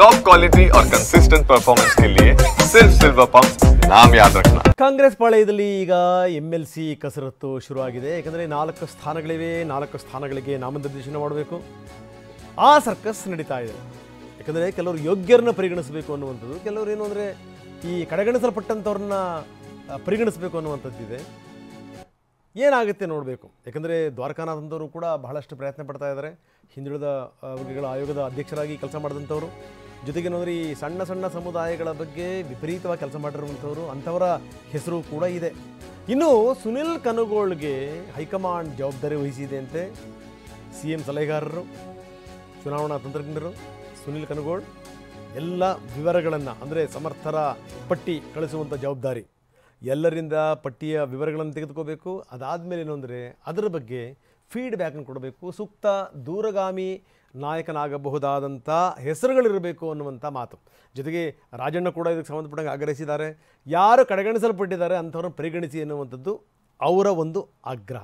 Top quality और consistent performance के लिए सिर्फ सिल्वर पंप नाम याद रखना। ಕಾಂಗ್ರೆಸ್ ಪಾಳೆಯದಲ್ಲಿ ಈಗ MLC ಕಸರತ್ತು ಶುರುವಾಗಿದೆ. ಯಾಕಂದರೆ 4 ಸ್ಥಾನಗಳಿವೆ, 4 ಸ್ಥಾನಗಳಿಗೆ ನಾಮನಿರ್ದೇಶನ ಮಾಡಬೇಕು. ಆ ಸರ್ಕಸ್ ನಡೀತಾ ಇದೆ. ಯಾಕಂದರೆ ಕೆಲವರು ಯೋಗ್ಯರನ್ನ ಪರಿಗಣಿಸಬೇಕು ಅನ್ನುವಂಥದ್ದು, ಕೆಲವರು ಏನು ಅಂದರೆ ಈ ಕಡೆಗಣಿಸಲ್ಪಟ್ಟಂಥವ್ರನ್ನ ಪರಿಗಣಿಸಬೇಕು ಅನ್ನುವಂಥದ್ದಿದೆ. ಏನಾಗುತ್ತೆ ನೋಡಬೇಕು. ಯಾಕಂದರೆ ದ್ವಾರಕಾನಾಥ್ ಅಂತವರು ಕೂಡ ಬಹಳಷ್ಟು ಪ್ರಯತ್ನ ಪಡ್ತಾ ಇದ್ದಾರೆ. ಹಿಂದುಳಿದ ವರ್ಗಗಳ ಆಯೋಗದ ಅಧ್ಯಕ್ಷರಾಗಿ ಕೆಲಸ ಮಾಡಿದಂಥವ್ರು, ಜೊತೆಗೆ ನೋಡ್ರಿ ಈ ಸಣ್ಣ ಸಣ್ಣ ಸಮುದಾಯಗಳ ಬಗ್ಗೆ ವಿಪರೀತವಾಗಿ ಕೆಲಸ ಮಾಡಿರುವಂಥವ್ರು, ಅಂಥವರ ಹೆಸರು ಕೂಡ ಇದೆ. ಇನ್ನು ಸುನಿಲ್ ಕನಗೋಳ್ಗೆ ಹೈಕಮಾಂಡ್ ಜವಾಬ್ದಾರಿ ವಹಿಸಿದೆ ಅಂತೆ. CM ಸಲಹೆಗಾರರು, ಚುನಾವಣಾ ತಂತ್ರಜ್ಞರು ಸುನಿಲ್ ಕನಗೋಳ್ ಎಲ್ಲ ವಿವರಗಳನ್ನು ಅಂದರೆ ಸಮರ್ಥರ ಪಟ್ಟಿ ಕಳಿಸುವಂಥ ಜವಾಬ್ದಾರಿ, ಎಲ್ಲರಿಂದ ಪಟ್ಟಿಯ ವಿವರಗಳನ್ನು ತೆಗೆದುಕೋಬೇಕು. ಅದಾದಮೇಲೆ ಏನು ಅಂದರೆ ಅದರ ಬಗ್ಗೆ ಫೀಡ್ಬ್ಯಾಕನ್ನು ಕೊಡಬೇಕು. ಸೂಕ್ತ ದೂರಗಾಮಿ ನಾಯಕನಾಗಬಹುದಾದಂಥ ಹೆಸರುಗಳಿರಬೇಕು ಅನ್ನುವಂಥ ಮಾತು. ಜೊತೆಗೆ ರಾಜಣ್ಣ ಕೂಡ ಇದಕ್ಕೆ ಸಂಬಂಧಪಟ್ಟಂಗೆ ಆಗ್ರಹಿಸಿದ್ದಾರೆ. ಯಾರು ಕಡೆಗಣಿಸಲ್ಪಟ್ಟಿದ್ದಾರೆ ಅಂಥವ್ರನ್ನ ಪರಿಗಣಿಸಿ ಅನ್ನುವಂಥದ್ದು ಅವರ ಒಂದು ಆಗ್ರಹ.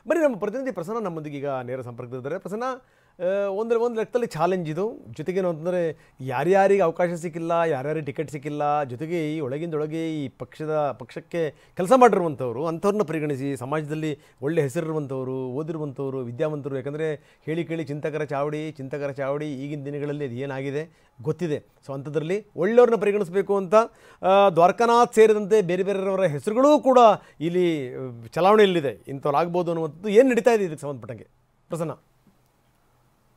ಬನ್ನಿ, ನಮ್ಮ ಪ್ರತಿನಿಧಿ ಪ್ರಸನ್ನ ನಮ್ಮೊಂದಿಗೆ ಈಗ ನೇರ ಸಂಪರ್ಕದಲ್ಲಿದ್ದಾರೆ. ಪ್ರಸನ್ನ, ಒಂದು ಲೆಕ್ಕದಲ್ಲಿ ಚಾಲೆಂಜ್ ಇದು. ಜೊತೆಗೇನು ಅಂತಂದರೆ ಯಾರ್ಯಾರಿಗೆ ಅವಕಾಶ ಸಿಕ್ಕಿಲ್ಲ, ಯಾರ್ಯಾರಿಗೆ ಟಿಕೆಟ್ ಸಿಕ್ಕಿಲ್ಲ, ಜೊತೆಗೆ ಈ ಒಳಗಿಂದೊಳಗೆ ಈ ಪಕ್ಷಕ್ಕೆ ಕೆಲಸ ಮಾಡಿರುವಂಥವ್ರು ಅಂಥವ್ರನ್ನ ಪರಿಗಣಿಸಿ ಸಮಾಜದಲ್ಲಿ ಒಳ್ಳೆ ಹೆಸರಿರುವಂಥವ್ರು, ಓದಿರುವಂಥವ್ರು, ವಿದ್ಯಾವಂತರು. ಯಾಕಂದರೆ ಹೇಳಿ ಕೇಳಿ ಚಿಂತಕರ ಚಾವಡಿ ಈಗಿನ ದಿನಗಳಲ್ಲಿ ಅದು ಏನಾಗಿದೆ ಗೊತ್ತಿದೆ. ಸೊ ಅಂಥದ್ರಲ್ಲಿ ಒಳ್ಳೆಯವ್ರನ್ನ ಪರಿಗಣಿಸಬೇಕು ಅಂತ ದ್ವಾರಕಾನಾಥ್ ಸೇರಿದಂತೆ ಬೇರೆ ಬೇರೆಯವರ ಹೆಸರುಗಳೂ ಕೂಡ ಇಲ್ಲಿ ಚಲಾವಣೆಯಲ್ಲಿದೆ. ಇಂಥವ್ರು ಆಗ್ಬೋದು ಅನ್ನುವಂಥದ್ದು ಏನು ನಡೀತಾ ಇದೆ ಇದಕ್ಕೆ ಸಂಬಂಧಪಟ್ಟಂಗೆ ಪ್ರಸನ್ನ?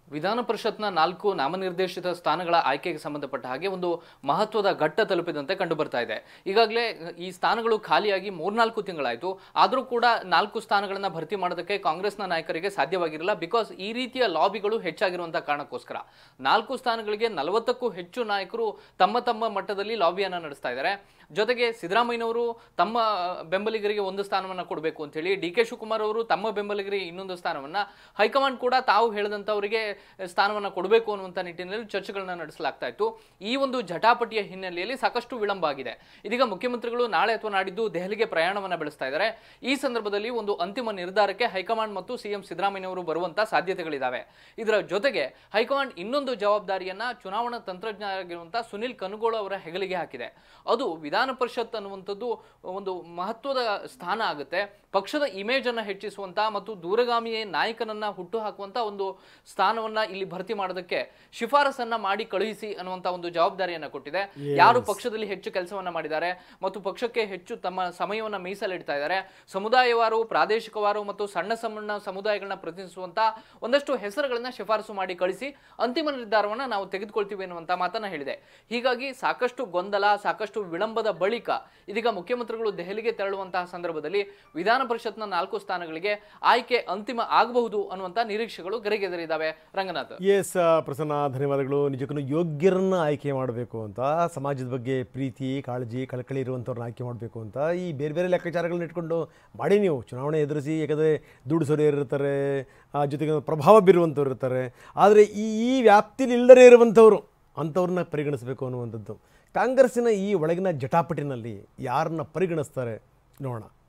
ವಿಧಾನ ಪರಿಷತ್ನ 4 ನಾಮನಿರ್ದೇಶಿತ ಸ್ಥಾನಗಳ ಆಯ್ಕೆಗೆ ಸಂಬಂಧಪಟ್ಟ ಹಾಗೆ ಒಂದು ಮಹತ್ವದ ಘಟ್ಟ ತಲುಪಿದಂತೆ ಕಂಡು ಬರ್ತಾ ಇದೆ. ಈಗಾಗಲೇ ಈ ಸ್ಥಾನಗಳು ಖಾಲಿಯಾಗಿ 3-4 ತಿಂಗಳಾಯಿತು. ಆದರೂ ಕೂಡ 4 ಸ್ಥಾನಗಳನ್ನು ಭರ್ತಿ ಮಾಡೋದಕ್ಕೆ ಕಾಂಗ್ರೆಸ್ನ ನಾಯಕರಿಗೆ ಸಾಧ್ಯವಾಗಿರಲಿಲ್ಲ. ಬಿಕಾಸ್ ಈ ರೀತಿಯ ಲಾಬಿಗಳು ಹೆಚ್ಚಾಗಿರುವಂತಹ ಕಾರಣಕ್ಕೋಸ್ಕರ 4 ಸ್ಥಾನಗಳಿಗೆ 40ಕ್ಕೂ ಹೆಚ್ಚು ನಾಯಕರು ತಮ್ಮ ಮಟ್ಟದಲ್ಲಿ ಲಾಬಿಯನ್ನು ನಡೆಸ್ತಾ ಇದ್ದಾರೆ. ಜೊತೆಗೆ ಸಿದ್ದರಾಮಯ್ಯನವರು ತಮ್ಮ ಬೆಂಬಲಿಗರಿಗೆ ಒಂದು ಸ್ಥಾನವನ್ನು ಕೊಡಬೇಕು ಅಂತ ಹೇಳಿ, DK ಶಿವಕುಮಾರ್ ಅವರು ತಮ್ಮ ಬೆಂಬಲಿಗರಿಗೆ ಇನ್ನೊಂದು ಸ್ಥಾನವನ್ನು, ಹೈಕಮಾಂಡ್ ಕೂಡ ತಾವು ಹೇಳಿದಂಥವರಿಗೆ ಸ್ಥಾನವನ್ನು ಕೊಡಬೇಕು ಅನ್ನುವಂಥ ನಿಟ್ಟಿನಲ್ಲಿ ಚರ್ಚೆಗಳನ್ನ ನಡೆಸಲಾಗ್ತಾ ಇತ್ತು. ಈ ಒಂದು ಜಟಾಪಟಿಯ ಹಿನ್ನೆಲೆಯಲ್ಲಿ ಸಾಕಷ್ಟು ವಿಳಂಬ ಆಗಿದೆ. ಇದೀಗ ಮುಖ್ಯಮಂತ್ರಿಗಳು ನಾಳೆ ಅಥವಾ ನಾಡಿದ್ದು ದೆಹಲಿಗೆ ಪ್ರಯಾಣವನ್ನು ಬೆಳೆಸ್ತಾ ಇದ್ದಾರೆ. ಈ ಸಂದರ್ಭದಲ್ಲಿ ಒಂದು ಅಂತಿಮ ನಿರ್ಧಾರಕ್ಕೆ ಹೈಕಮಾಂಡ್ ಮತ್ತು CM ಸಿದ್ದರಾಮಯ್ಯನವರು ಬರುವಂತಹ ಸಾಧ್ಯತೆಗಳಿದ್ದಾವೆ. ಇದರ ಜೊತೆಗೆ ಹೈಕಮಾಂಡ್ ಇನ್ನೊಂದು ಜವಾಬ್ದಾರಿಯನ್ನ ಚುನಾವಣಾ ತಂತ್ರಜ್ಞರಾಗಿರುವಂತಹ ಸುನಿಲ್ ಕನಗೋಳ್ ಅವರ ಹೆಗಲಿಗೆ ಹಾಕಿದೆ. ಅದು ವಿಧಾನ ಪರಿಷತ್ ಅನ್ನುವಂಥದ್ದು ಒಂದು ಮಹತ್ವದ ಸ್ಥಾನ ಆಗುತ್ತೆ. ಪಕ್ಷದ ಇಮೇಜ್ ಅನ್ನ ಹೆಚ್ಚಿಸುವಂತಹ ಮತ್ತು ದೂರಗಾಮಿ ನಾಯಕನನ್ನ ಹುಟ್ಟು ಹಾಕುವಂತ ಒಂದು ಸ್ಥಾನವನ್ನ ಇಲ್ಲಿ ಭರ್ತಿ ಮಾಡೋದಕ್ಕೆ ಶಿಫಾರಸನ್ನ ಮಾಡಿ ಕಳುಹಿಸಿ ಅನ್ನುವಂತ ಒಂದು ಜವಾಬ್ದಾರಿಯನ್ನ ಕೊಟ್ಟಿದೆ. ಯಾರು ಪಕ್ಷದಲ್ಲಿ ಹೆಚ್ಚು ಕೆಲಸವನ್ನ ಮಾಡಿದ್ದಾರೆ ಮತ್ತು ಪಕ್ಷಕ್ಕೆ ಹೆಚ್ಚು ತಮ್ಮ ಸಮಯವನ್ನ ಮೀಸಲಿಡ್ತಾ ಇದ್ದಾರೆ, ಸಮುದಾಯವಾರು, ಪ್ರಾದೇಶಿಕವಾರು ಮತ್ತು ಸಣ್ಣ ಸಮುದಾಯಗಳನ್ನ ಪ್ರತಿನಿಧಿಸುವಂತ ಒಂದಷ್ಟು ಹೆಸರುಗಳನ್ನ ಶಿಫಾರಸು ಮಾಡಿ ಕಳಿಸಿ ಅಂತಿಮ ನಿರ್ಧಾರವನ್ನ ನಾವು ತೆಗೆದುಕೊಳ್ತೀವಿ ಅನ್ನುವಂತ ಮಾತನ್ನ ಹೇಳಿದೆ. ಹೀಗಾಗಿ ಸಾಕಷ್ಟು ಗೊಂದಲ, ಸಾಕಷ್ಟು ವಿಳಂಬದ ಬಳಿಕ ಇದೀಗ ಮುಖ್ಯಮಂತ್ರಿಗಳು ದೆಹಲಿಗೆ ತೆರಳುವಂತಹ ಸಂದರ್ಭದಲ್ಲಿ ವಿಧಾನ ಪರಿಷತ್ನ 4 ಸ್ಥಾನಗಳಿಗೆ ಆಯ್ಕೆ ಅಂತಿಮ ಆಗಬಹುದು ಅನ್ನುವಂತ ನಿರೀಕ್ಷೆಗಳು ಗರಿಗೆದರಿದ್ದಾವೆ. ರಂಗನಾಥ್. ಎಸ್ ಪ್ರಸನ್ನ, ಧನ್ಯವಾದಗಳು. ನಿಜಕ್ಕೂ ಯೋಗ್ಯರನ್ನ ಆಯ್ಕೆ ಮಾಡಬೇಕು ಅಂತ, ಸಮಾಜದ ಬಗ್ಗೆ ಪ್ರೀತಿ, ಕಾಳಜಿ, ಕಳಕಳಿ ಇರುವಂಥವ್ರನ್ನ ಆಯ್ಕೆ ಮಾಡಬೇಕು ಅಂತ ಈ ಬೇರೆ ಬೇರೆ ಲೆಕ್ಕಾಚಾರಗಳನ್ನ ಇಟ್ಕೊಂಡು ಮಾಡಿ ನೀವು ಚುನಾವಣೆ ಎದುರಿಸಿ. ಯಾಕಂದರೆ ದುಡ್ಡು ಸೊರೆಯರು ಇರ್ತಾರೆ, ಜೊತೆಗೆ ಪ್ರಭಾವ ಬೀರುವಂಥವ್ರು ಇರ್ತಾರೆ. ಆದರೆ ಈ ವ್ಯಾಪ್ತಿಲಿ ಇಲ್ಲದೇ ಇರುವಂಥವ್ರು ಅಂಥವ್ರನ್ನ ಪರಿಗಣಿಸಬೇಕು ಅನ್ನುವಂಥದ್ದು. ಕಾಂಗ್ರೆಸ್ಸಿನ ಈ ಒಳಗಿನ ಜಟಾಪಟಿನಲ್ಲಿ ಯಾರನ್ನ ಪರಿಗಣಿಸ್ತಾರೆ ನೋಡೋಣ.